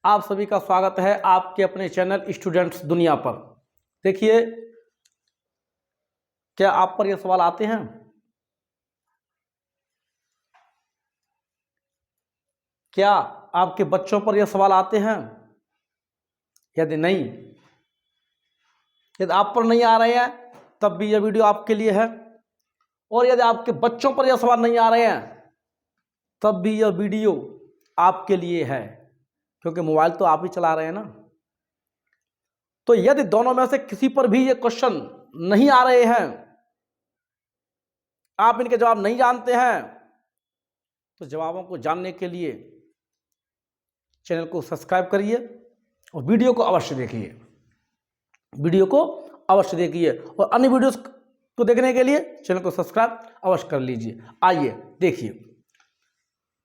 आप सभी का स्वागत है आपके अपने चैनल स्टूडेंट्स दुनिया पर। देखिए, क्या आप पर यह सवाल आते हैं? क्या आपके बच्चों पर यह सवाल आते हैं? यदि नहीं, यदि आप पर नहीं आ रहे हैं तब भी यह वीडियो आपके लिए है, और यदि आपके बच्चों पर यह सवाल नहीं आ रहे हैं तब भी यह वीडियो आपके लिए है, क्योंकि मोबाइल तो आप ही चला रहे हैं ना। तो यदि दोनों में से किसी पर भी ये क्वेश्चन नहीं आ रहे हैं, आप इनके जवाब नहीं जानते हैं, तो जवाबों को जानने के लिए चैनल को सब्सक्राइब करिए और वीडियो को अवश्य देखिए। और अन्य वीडियोस को देखने के लिए चैनल को सब्सक्राइब अवश्य कर लीजिए। आइए देखिए,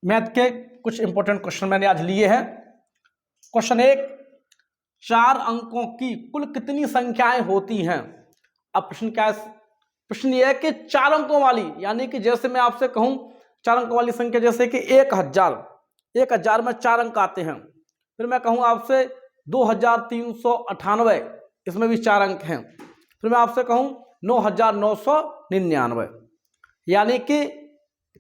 मैथ के कुछ इंपॉर्टेंट क्वेश्चन मैंने आज लिए हैं। क्वेश्चन 1, 4 अंकों की कुल कितनी संख्याएं होती हैं? अब प्रश्न क्या है? प्रश्न यह है कि 4 अंकों वाली, यानी कि जैसे मैं आपसे कहूं 4 अंकों वाली संख्या, जैसे कि 1000 में 4 अंक आते हैं। फिर मैं कहूं आपसे 2398, इसमें भी 4 अंक हैं। फिर मैं आपसे कहूं 9999, यानी कि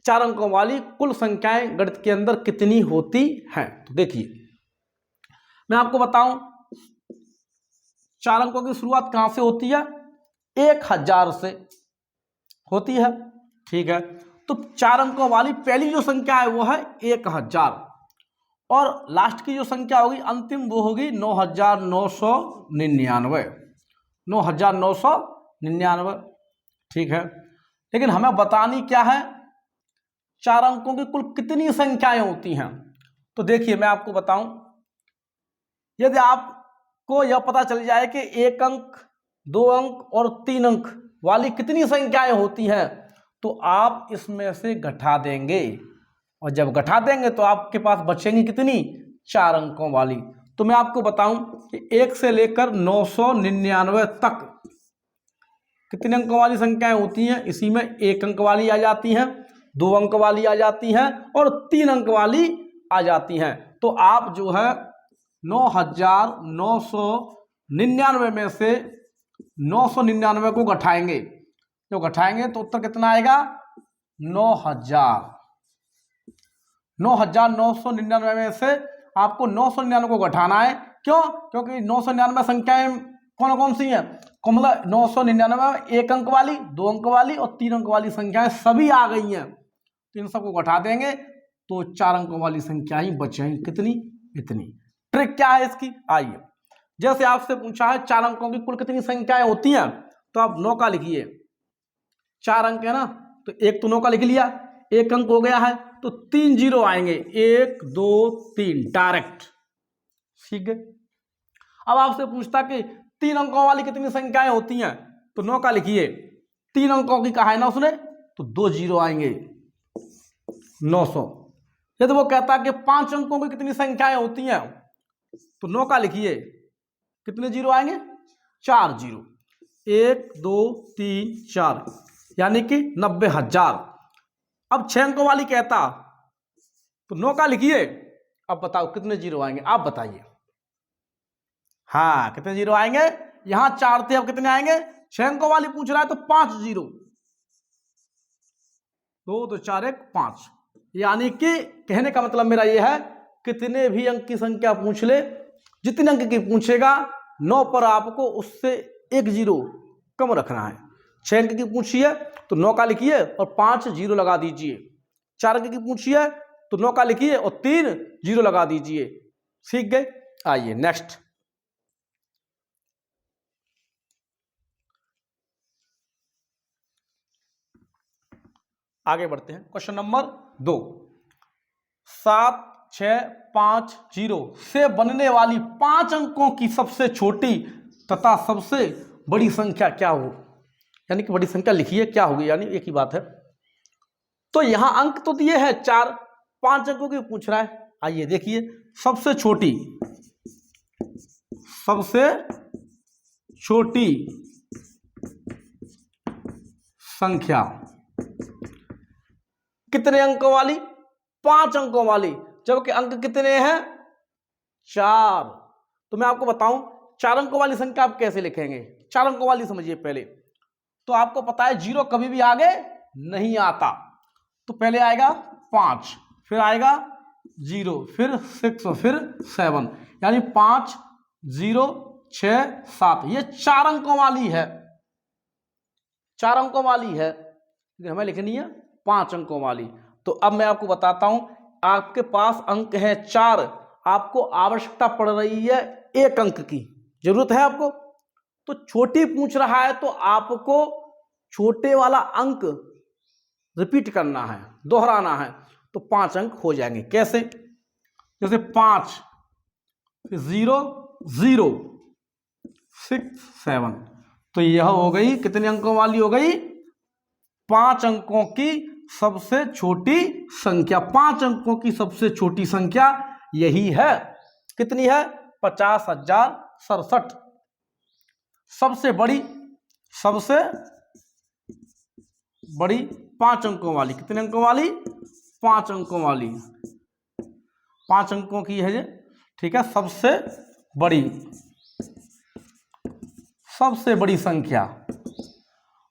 4 अंकों वाली कुल संख्याएं गणित के अंदर कितनी होती हैं। तो देखिए, मैं आपको बताऊं 4 अंकों की शुरुआत कहां से होती है? 1000 से होती है। ठीक है, तो 4 अंकों वाली पहली जो संख्या है वो है 1000, और लास्ट की जो संख्या होगी अंतिम, वो होगी 9999। ठीक है, लेकिन हमें बतानी क्या है? 4 अंकों की कुल कितनी संख्याएं होती हैं। तो देखिए, मैं आपको बताऊं, यदि आपको यह पता चल जाए कि 1 अंक, 2 अंक और 3 अंक वाली कितनी संख्याएं होती हैं, तो आप इसमें से घटा देंगे, और जब घटा देंगे तो आपके पास बचेंगी कितनी? 4 अंकों वाली। तो मैं आपको बताऊं कि 1 से लेकर 999 तक कितने अंकों वाली संख्याएं होती हैं। इसी में 1 अंक वाली आ जाती हैं, 2 अंक वाली आ जाती हैं और 3 अंक वाली आ जाती हैं। तो आप जो है 9999 में से 999 को घटाएंगे। जो घटाएंगे तो उत्तर कितना आएगा? 9999 में से आपको 999 को घटाना है। क्यों? क्योंकि 999 संख्याएं कौन कौन सी हैं? 999 1 अंक वाली, 2 अंक वाली और 3 अंक वाली संख्याएं सभी आ गई हैं। तो इन सबको घटा देंगे तो 4 अंकों वाली संख्या ही बचेंगी। कितनी? इतनी। ट्रिक क्या है इसकी? आइए, जैसे आपसे पूछा है 4 अंकों की कुल कितनी संख्याएं होती हैं, तो आप 9 का लिखिए। 4 अंक है ना, तो 1 तो 9 का लिख लिया, 1 अंक हो गया है, तो 3 जीरो आएंगे, 1 2 3 डायरेक्ट। ठीक है, अब आपसे पूछता कि 3 अंकों वाली कितनी संख्याएं होती हैं, तो 9 का लिखिए। 3 अंकों की कहा है ना उसने, तो 2 जीरो आएंगे, 900। यदि वो कहता कि 5 अंकों की कितनी संख्याएं होती हैं, तो 9 का लिखिए, कितने जीरो आएंगे? 4 जीरो, 1 2 3 4, यानी कि 90,000। अब 6 अंकों वाली कहता तो 9 का लिखिए। अब बताओ कितने जीरो आएंगे, आप बताइए। हाँ, कितने जीरो आएंगे? यहां 4 थे, अब कितने आएंगे? 6 अंकों वाली पूछ रहा है तो 5 जीरो, 2 2 4 1 5, यानी कि कहने का मतलब मेरा यह है, कितने भी अंक की संख्या पूछ ले, जितने अंक की पूछेगा 9 पर आपको उससे 1 जीरो कम रखना है। 6 अंक की पूछिए तो 9 का लिखिए और 5 जीरो लगा दीजिए। 4 अंक की पूछिए तो 9 का लिखिए और 3 जीरो लगा दीजिए। सीख गए? आइए नेक्स्ट। आगे बढ़ते हैं। क्वेश्चन नंबर 2, 7650 से बनने वाली 5 अंकों की सबसे छोटी तथा सबसे बड़ी संख्या क्या हो? यानी कि बड़ी संख्या लिखिए, क्या होगी, यानी एक ही बात है। तो यहां अंक तो दिए हैं 4, 5 अंकों की पूछ रहा है। आइए देखिए, सबसे छोटी संख्या कितने अंकों वाली? 5 अंकों वाली, जबकि अंक कितने हैं? 4। तो मैं आपको बताऊं 4 अंकों वाली संख्या आप कैसे लिखेंगे। 4 अंकों वाली समझिए पहले। तो आपको पता है 0 कभी भी आगे नहीं आता। तो पहले आएगा 5, फिर आएगा 0, फिर 6, फिर 7, यानी 5 0 6 7। ये 4 अंकों वाली है, 4 अंकों वाली है, लेकिन हमें लिखनी है 5 अंकों वाली। तो अब मैं आपको बताता हूं, आपके पास अंक है 4, आपको आवश्यकता पड़ रही है 1 अंक की, जरूरत है आपको। तो छोटी पूछ रहा है तो आपको छोटे वाला अंक रिपीट करना है, दोहराना है, तो 5 अंक हो जाएंगे। कैसे? जैसे 5 0 0 6 7, तो यह हो गई कितने अंकों वाली हो गई? 5 अंकों की सबसे छोटी संख्या। 5 अंकों की सबसे छोटी संख्या यही है। कितनी है? 50,067। सबसे बड़ी 5 अंकों वाली। कितने अंकों वाली? 5 अंकों वाली। 5 अंकों की है ये, ठीक है। सबसे बड़ी संख्या।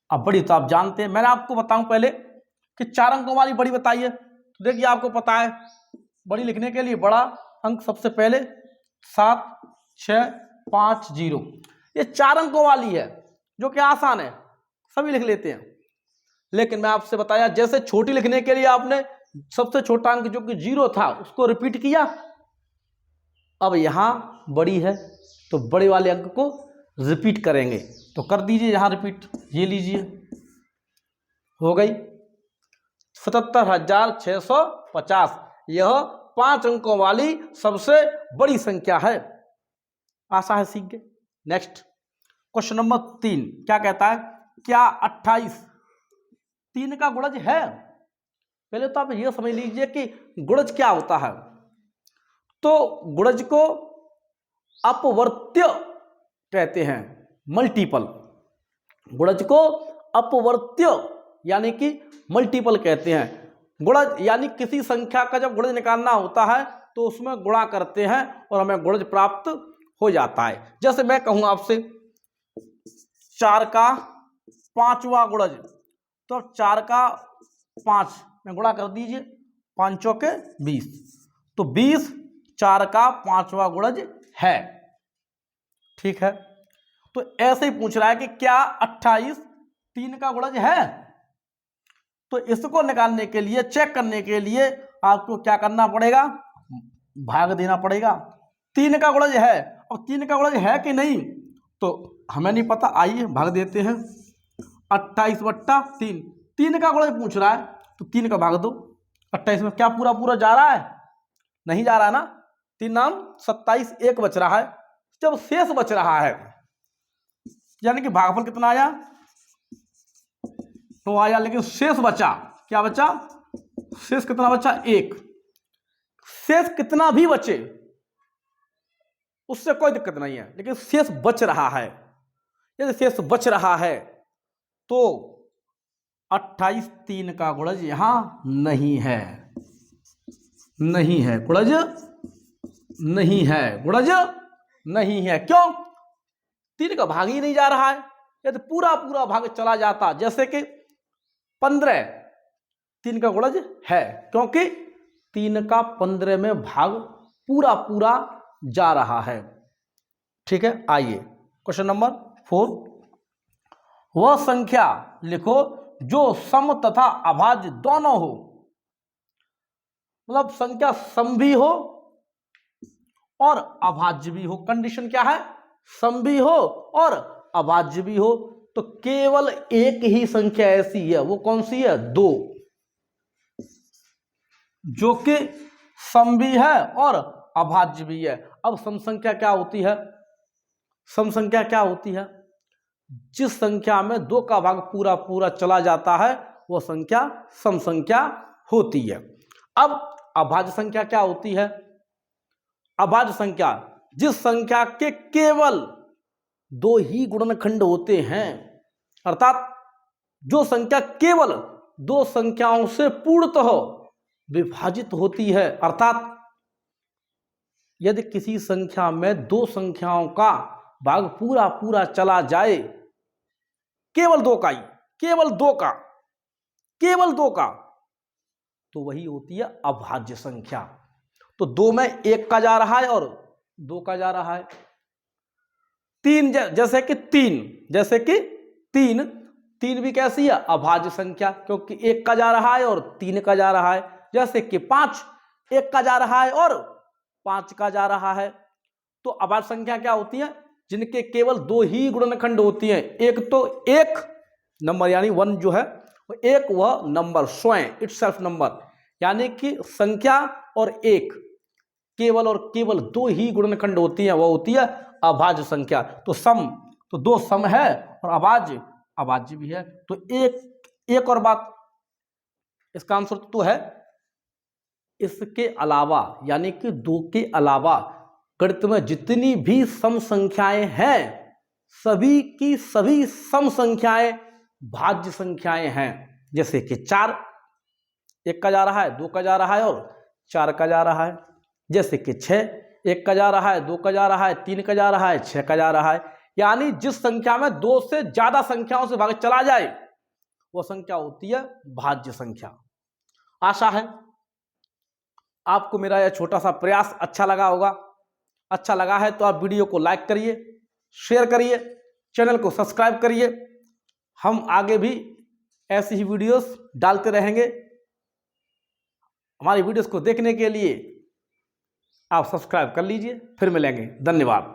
अब बड़ी तो आप जानते हैं, मैंने आपको बताऊं पहले कि 4 अंकों वाली बड़ी बताइए। तो देखिए आपको पता है बड़ी लिखने के लिए बड़ा अंक सबसे पहले 7 6 5 0, ये 4 अंकों वाली है, जो कि आसान है, सभी लिख लेते हैं। लेकिन मैं आपसे बताया जैसे छोटी लिखने के लिए आपने सबसे छोटा अंक जो कि 0 था उसको रिपीट किया। अब यहां बड़ी है तो बड़े वाले अंक को रिपीट करेंगे, तो कर दीजिए यहां रिपीट। ये लीजिए, हो गई 77,650। यह 5 अंकों वाली सबसे बड़ी संख्या है। आशा है सीख गए। नेक्स्ट क्वेश्चन नंबर 3 क्या कहता है? क्या 28 3 का गुणज है? पहले तो आप यह समझ लीजिए कि गुणज क्या होता है। तो गुणज को अपवर्त्य कहते हैं, मल्टीपल। गुणज को अपवर्त्य यानी कि मल्टीपल कहते हैं। गुणज यानी किसी संख्या का जब गुणज निकालना होता है तो उसमें गुणा करते हैं और हमें गुणज प्राप्त हो जाता है। जैसे मैं कहूं आपसे 4 का 5वां गुणज, तो 4 का 5 में गुणा कर दीजिए, 5 चौके 20, तो 20 4 का 5वां गुणज है। ठीक है, तो ऐसे ही पूछ रहा है कि क्या 28 3 का गुणज है। तो इसको निकालने के लिए, चेक करने के लिए आपको क्या करना पड़ेगा? भाग देना पड़ेगा। 3 का गुणज है, और 3 का गुणज है कि नहीं तो हमें नहीं पता। आइए भाग देते हैं। 28/3, 3 का गुणज पूछ रहा है तो 3 का भाग दो। 28 में क्या पूरा पूरा जा रहा है? नहीं जा रहा है ना। 3 नाम 27, 1 बच रहा है। जब शेष बच रहा है यानी कि भागफल कितना आया? तो आया, लेकिन शेष बचा। क्या बचा? शेष कितना बचा? 1। शेष कितना भी बचे उससे कोई दिक्कत नहीं है, लेकिन शेष बच रहा है। यदि शेष बच रहा है तो 28 3 का गुणज यहां नहीं है। नहीं है गुणज, नहीं है गुणज, नहीं है। क्यों? 3 का भाग ही नहीं जा रहा है। यदि पूरा पूरा भाग चला जाता, जैसे कि 15, 3 का गुणज है, क्योंकि 3 का 15 में भाग पूरा पूरा जा रहा है। ठीक है, आइए क्वेश्चन नंबर 4। वह संख्या लिखो जो सम तथा अभाज्य दोनों हो। मतलब संख्या सम भी हो और अभाज्य भी हो। कंडीशन क्या है? सम भी हो और अभाज्य भी हो। तो केवल एक ही संख्या ऐसी है, वो कौन सी है? 2, जो कि सम भी है और अभाज्य भी है। अब सम संख्या क्या होती है? सम संख्या क्या होती है? जिस संख्या में 2 का भाग पूरा पूरा चला जाता है वो संख्या सम संख्या होती है। अब अभाज्य संख्या क्या होती है? अभाज्य संख्या जिस संख्या के केवल 2 ही गुणनखंड होते हैं, अर्थात जो संख्या केवल 2 संख्याओं से पूर्णतः विभाजित होती है, अर्थात यदि किसी संख्या में दो संख्याओं का भाग पूरा पूरा चला जाए, केवल दो का ही, केवल दो का, तो वही होती है अभाज्य संख्या। तो 2 में 1 का जा रहा है और 2 का जा रहा है। 3 जैसे कि 3 भी कैसी है? अभाज्य संख्या, क्योंकि 1 का जा रहा है और 3 का जा रहा है। जैसे कि 5, 1 का जा रहा है और 5 का जा रहा है। तो अभाज्य संख्या क्या होती है? जिनके केवल 2 ही गुणनखंड होती हैं। एक तो एक नंबर यानी 1 जो है, एक वह नंबर स्वयं इटसेल्फ नंबर, यानी कि संख्या और एक केवल और केवल 2 ही गुणनखंड होती हैं, वह होती है अभाज्य संख्या। तो सम, तो 2 सम है और अभाज्य भी है। तो एक और बात, इसका आंसर तो है इसके अलावा, यानी कि 2 के अलावा गणित में जितनी भी सम संख्याएं हैं, सभी की सभी सम संख्याएं भाज्य संख्याएं हैं। जैसे कि 4, 1 का जा रहा है, 2 का जा रहा है और 4 का जा रहा है। जैसे कि 6, 1 का जा रहा है, 2 का जा रहा है, 3 का जा रहा है, 6 का जा रहा है। यानी जिस संख्या में 2 से ज्यादा संख्याओं से भाग चला जाए, वह संख्या होती है भाज्य संख्या। आशा है आपको मेरा यह छोटा सा प्रयास अच्छा लगा होगा। अच्छा लगा है तो आप वीडियो को लाइक करिए, शेयर करिए, चैनल को सब्सक्राइब करिए। हम आगे भी ऐसी ही वीडियोस डालते रहेंगे। हमारी वीडियोस को देखने के लिए आप सब्सक्राइब कर लीजिए। फिर मिलेंगे, धन्यवाद।